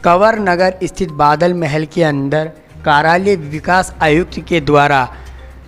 कंवर नगर स्थित बादल महल के अंदर कार्यालय विकास आयुक्त के द्वारा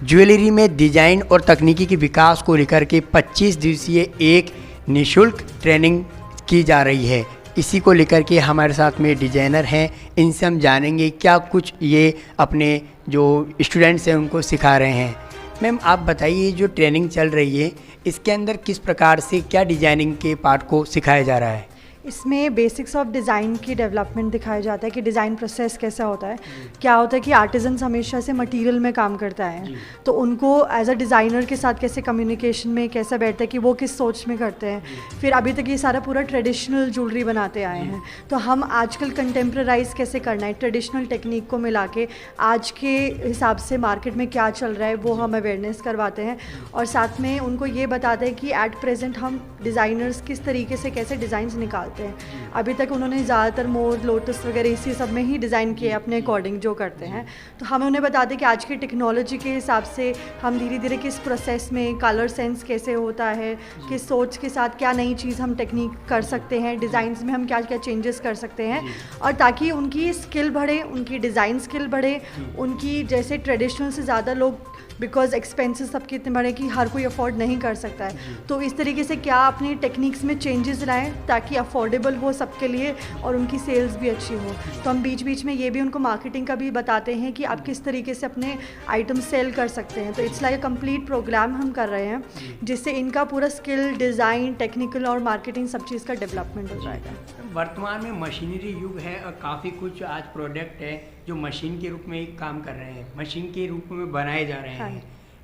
ज्वेलरी में डिजाइन और तकनीकी के विकास को लेकर के 25 दिवसीय एक निशुल्क ट्रेनिंग की जा रही है। इसी को लेकर के हमारे साथ में डिजाइनर हैं, इनसे हम जानेंगे क्या कुछ ये अपने जो स्टूडेंट्स हैं उनको सिखा रहे हैं। मैम आप बताइए, जो ट्रेनिंग चल रही है इसके अंदर किस प्रकार से क्या डिजाइनिंग के पार्ट को सिखाया जा रहा है? इसमें बेसिक्स ऑफ डिज़ाइन की डेवलपमेंट दिखाया जाता है कि डिज़ाइन प्रोसेस कैसा होता है। क्या होता है कि आर्टिजन्स हमेशा से मटेरियल में काम करता है, तो उनको एज अ डिज़ाइनर के साथ कैसे कम्युनिकेशन में कैसा बैठता है कि वो किस सोच में करते हैं। फिर अभी तक ये सारा पूरा ट्रेडिशनल ज्वेलरी बनाते आए हैं, तो हम आजकल कंटेम्प्रेराइज कैसे करना है, ट्रेडिशनल टेक्निक को मिला के आज के हिसाब से मार्केट में क्या चल रहा है वो हम अवेयरनेस करवाते हैं। और साथ में उनको ये बताते हैं कि एट प्रेजेंट हम डिज़ाइनर्स किस तरीके से कैसे डिज़ाइंस निकालते हैं। अभी तक उन्होंने ज़्यादातर मोर, लोटस वगैरह इसी सब में ही डिज़ाइन किए अपने अकॉर्डिंग जो करते हैं। तो हम उन्हें बताते हैं कि आज की टेक्नोलॉजी के हिसाब से हम धीरे धीरे किस प्रोसेस में कलर सेंस कैसे होता है, किस सोच के साथ क्या नई चीज़ हम टेक्निक कर सकते हैं, डिज़ाइंस में हम क्या क्या चेंजेस कर सकते हैं, और ताकि उनकी स्किल बढ़े, उनकी डिज़ाइन स्किल बढ़े, उनकी जैसे ट्रेडिशनल से ज़्यादा लोग बिकॉज एक्सपेंसेस सबके इतने बड़े कि हर कोई अफोर्ड नहीं कर सकता है, तो इस तरीके से क्या अपनी टेक्निक्स में चेंजेस लाएं ताकि अफोर्डेबल हो सबके लिए और उनकी सेल्स भी अच्छी हो। तो हम बीच बीच में ये भी उनको मार्केटिंग का भी बताते हैं कि आप किस तरीके से अपने आइटम सेल कर सकते हैं। तो it's like a complete programme हम कर रहे हैं जिससे इनका पूरा स्किल, डिज़ाइन, टेक्निकल और मार्केटिंग सब चीज़ का डेवलपमेंट हो जाएगा। वर्तमान में मशीनरी युग है और काफ़ी कुछ आज प्रोडक्ट है जो मशीन के रूप में काम कर रहे हैं, मशीन के रूप में बनाए जा रहे हैं।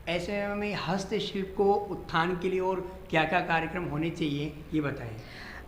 ऐसे में हस्तशिल्प को उत्थान के लिए और क्या क्या कार्यक्रम होने चाहिए ये बताएं।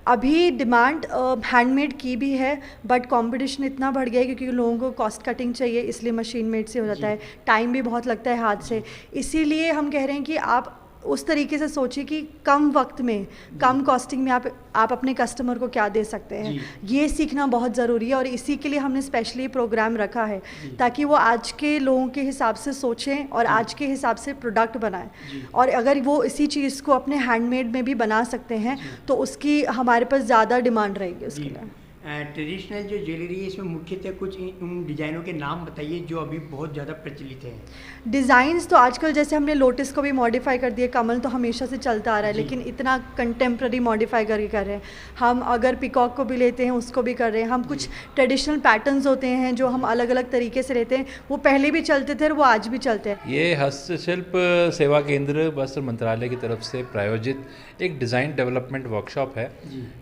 अभी डिमांड हैंडमेड की भी है, बट कंपटीशन इतना बढ़ गया है क्योंकि लोगों को कॉस्ट कटिंग चाहिए, इसलिए मशीन मेड से हो जाता है, टाइम भी बहुत लगता है हाथ से। इसीलिए हम कह रहे हैं कि आप उस तरीके से सोचिए कि कम वक्त में, कम कॉस्टिंग में आप अपने कस्टमर को क्या दे सकते हैं। ये सीखना बहुत ज़रूरी है और इसी के लिए हमने स्पेशली प्रोग्राम रखा है ताकि वो आज के लोगों के हिसाब से सोचें और आज के हिसाब से प्रोडक्ट बनाएं। और अगर वो इसी चीज़ को अपने हैंडमेड में भी बना सकते हैं तो उसकी हमारे पास ज़्यादा डिमांड रहेगी उसके लिए। ट्रेडिशनल जो ज्वेलरी है इसमें मुख्यतः कुछ उन डिज़ाइनों के नाम बताइए जो अभी बहुत ज़्यादा प्रचलित हैं। डिज़ाइंस तो आजकल जैसे हमने लोटस को भी मॉडिफाई कर दिया, कमल तो हमेशा से चलता आ रहा है लेकिन इतना कंटेम्प्रेरी मॉडिफाई करके कर रहे हैं हम। अगर पिकॉक को भी लेते हैं उसको भी कर रहे हैं हम। कुछ ट्रेडिशनल पैटर्न्स होते हैं जो हम अलग अलग तरीके से लेते हैं, वो पहले भी चलते थे और वो आज भी चलते हैं। ये हस्तशिल्प सेवा केंद्र वस्त्र मंत्रालय की तरफ से प्रायोजित एक डिज़ाइन डेवलपमेंट वर्कशॉप है।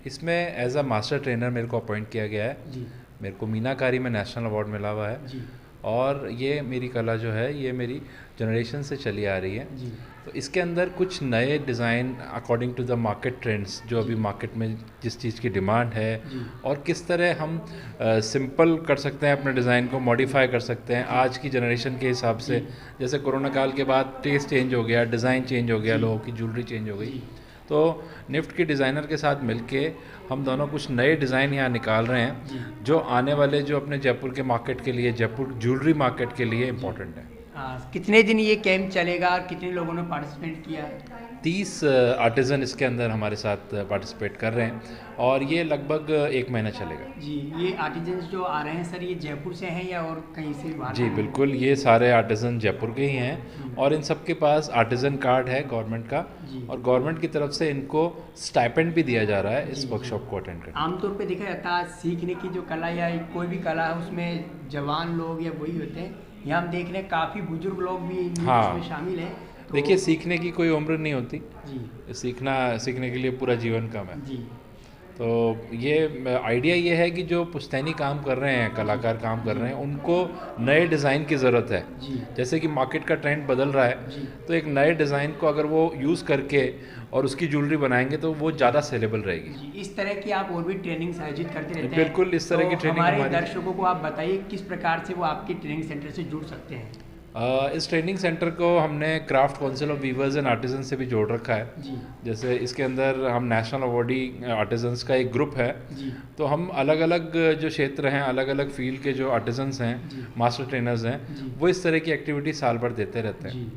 इसमें एज अ मास्टर ट्रेनर मेरे को अपॉइंट किया गया है। मेरे को मीनाकारी में नेशनल अवार्ड मिला हुआ है और ये मेरी कला जो है ये मेरी जनरेशन से चली आ रही है। तो इसके अंदर कुछ नए design according to the market trends, जो अभी मार्केट में जिस चीज़ की डिमांड है और किस तरह हम सिंपल कर सकते हैं अपने डिज़ाइन को, मॉडिफाई कर सकते हैं आज की जनरेशन के हिसाब से। जैसे कोरोना काल के बाद टेस्ट चेंज हो गया, डिज़ाइन चेंज हो गया, लोगों की ज्वेलरी चेंज हो गई, तो निफ्ट के डिज़ाइनर के साथ मिलके हम दोनों कुछ नए डिज़ाइन यहाँ निकाल रहे हैं जो आने वाले जो अपने जयपुर के मार्केट के लिए, जयपुर ज्वेलरी मार्केट के लिए इम्पोर्टेंट है। कितने दिन ये कैंप चलेगा, कितने लोगों ने पार्टिसिपेट किया? 30 आर्टिज़न इसके अंदर हमारे साथ पार्टिसिपेट कर रहे हैं और ये लगभग 1 महीना चलेगा। जी, ये आर्टिजन्स जो आ रहे हैं सर, ये जयपुर से हैं या और कहीं से बाहर? जी बिल्कुल, ये सारे आर्टिज़न जयपुर के ही हैं और इन सब के पास आर्टिज़न कार्ड है गवर्नमेंट का और गवर्नमेंट की तरफ से इनको स्टाइपेंड भी दिया जा रहा है इस वर्कशॉप को अटेंड करने। आमतौर पे देखा जाता है सीखने की जो कला या कोई भी कला है उसमें जवान लोग या वही होते हैं, यहाँ हम देख रहे हैं काफ़ी बुजुर्ग लोग भी इसमें शामिल हैं। तो देखिए, सीखने की कोई उम्र नहीं होती जी। सीखने के लिए पूरा जीवन कम है जी। तो ये आइडिया ये है कि जो पुश्तैनी काम कर रहे हैं, कलाकार काम कर रहे हैं, उनको नए डिज़ाइन की ज़रूरत है। जैसे कि मार्केट का ट्रेंड बदल रहा है, तो एक नए डिज़ाइन को अगर वो यूज़ करके और उसकी ज्वेलरी बनाएंगे तो वो ज़्यादा सेलेबल रहेगी। जी, इस तरह की आप और भी ट्रेनिंग आयोजित करते रहते हैं? बिल्कुल, इस तरह की ट्रेनिंग हमारे दर्शकों को आप बताइए किस प्रकार से वो आपके ट्रेनिंग सेंटर से जुड़ सकते हैं? इस ट्रेनिंग सेंटर को हमने craft council of weavers and artisan से भी जोड़ रखा है। जी। जैसे इसके अंदर हम नेशनल अवार्डी आर्टिजन्स का एक ग्रुप है। जी। तो हम अलग अलग जो क्षेत्र हैं, अलग अलग फील्ड के जो आर्टिजन्स हैं, मास्टर ट्रेनर्स हैं, वो इस तरह की एक्टिविटी साल भर देते रहते हैं।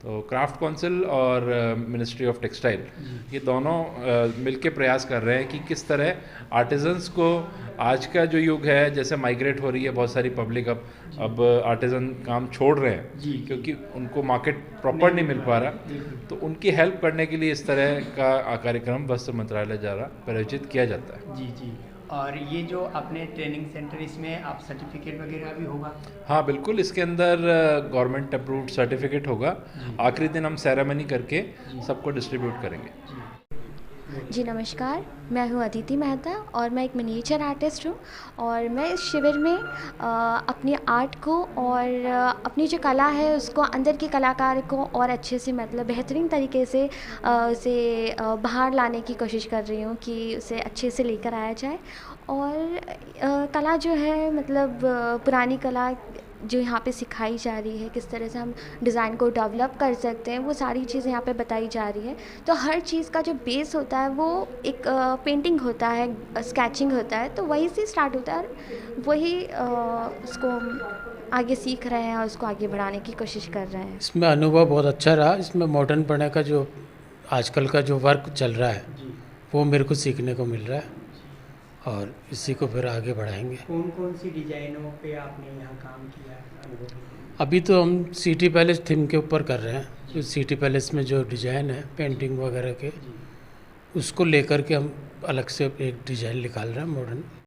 तो क्राफ्ट काउंसिल और मिनिस्ट्री ऑफ टेक्सटाइल ये दोनों मिलके प्रयास कर रहे हैं कि किस तरह आर्टिजन्स को, आज का जो युग है, जैसे माइग्रेट हो रही है बहुत सारी पब्लिक, अब आर्टिजन काम छोड़ रहे हैं क्योंकि उनको मार्केट प्रॉपर नहीं मिल पा रहा, तो उनकी हेल्प करने के लिए इस तरह का कार्यक्रम वस्त्र मंत्रालय द्वारा प्रायोजित किया जाता है। जी जी। और ये जो अपने ट्रेनिंग सेंटर, इसमें आप सर्टिफिकेट वगैरह भी होगा? हाँ बिल्कुल, इसके अंदर गवर्नमेंट अप्रूव्ड सर्टिफिकेट होगा। आखिरी दिन हम सेरेमनी करके सबको डिस्ट्रीब्यूट करेंगे। जी नमस्कार, मैं हूँ अदिति मेहता और मैं एक मिनिएचर आर्टिस्ट हूँ। और मैं इस शिविर में अपनी आर्ट को और अपनी जो कला है उसको, अंदर की कलाकार को और अच्छे से, मतलब बेहतरीन तरीके से उसे बाहर लाने की कोशिश कर रही हूँ कि उसे अच्छे से लेकर आया जाए। और कला जो है, मतलब पुरानी कला जो यहाँ पे सिखाई जा रही है, किस तरह से हम डिज़ाइन को डेवलप कर सकते हैं, वो सारी चीज़ें यहाँ पे बताई जा रही है। तो हर चीज़ का जो बेस होता है वो एक पेंटिंग होता है, स्केचिंग होता है, तो वहीं से स्टार्ट होता है और वही उसको हम आगे सीख रहे हैं और उसको आगे बढ़ाने की कोशिश कर रहे हैं। इसमें अनुभव बहुत अच्छा रहा। इसमें मॉडर्न पढ़ने का जो आजकल का जो वर्क चल रहा है वो मेरे को सीखने को मिल रहा है और इसी को फिर आगे बढ़ाएंगे। कौन कौन सी डिजाइनों पे आपने यहाँ काम किया है? अभी तो हम सिटी पैलेस थीम के ऊपर कर रहे हैं। जो सिटी पैलेस में जो डिज़ाइन है पेंटिंग वगैरह के, उसको लेकर के हम अलग से एक डिज़ाइन निकाल रहे हैं मॉडर्न।